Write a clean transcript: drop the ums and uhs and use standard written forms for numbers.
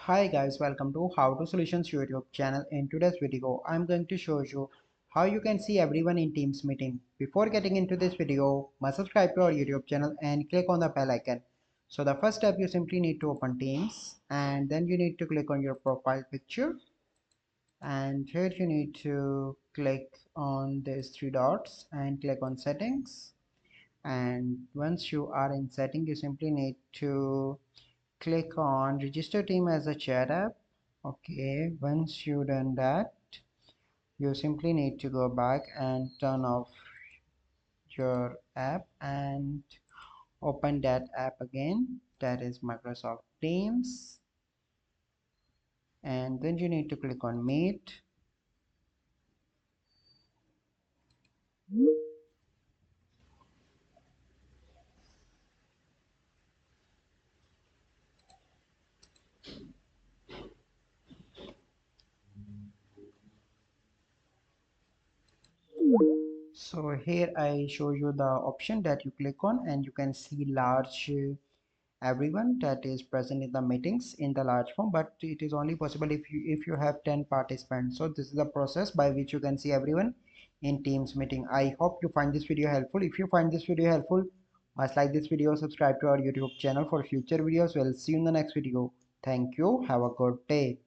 Hi guys, welcome to How to Solutions YouTube channel. In today's video, I'm going to show you how you can see everyone in Teams meeting. Before getting into this video, must subscribe to our YouTube channel and click on the bell icon. So the first step, you simply need to open Teams and then you need to click on your profile picture, and here you need to click on these three dots and click on settings. And once you are in setting, you simply need to click on register team as a chat app. Okay, once you done that, you simply need to go back and turn off your app and open that app again, that is Microsoft Teams, and then you need to click on meet. So here I show you the option that you click on and you can see large everyone that is present in the meetings in the large form, but it is only possible if you have 10 participants. So this is the process by which you can see everyone in Teams meeting. I hope you find this video helpful. If you find this video helpful, must like this video, subscribe to our YouTube channel for future videos. We'll see you in the next video. Thank you, have a good day.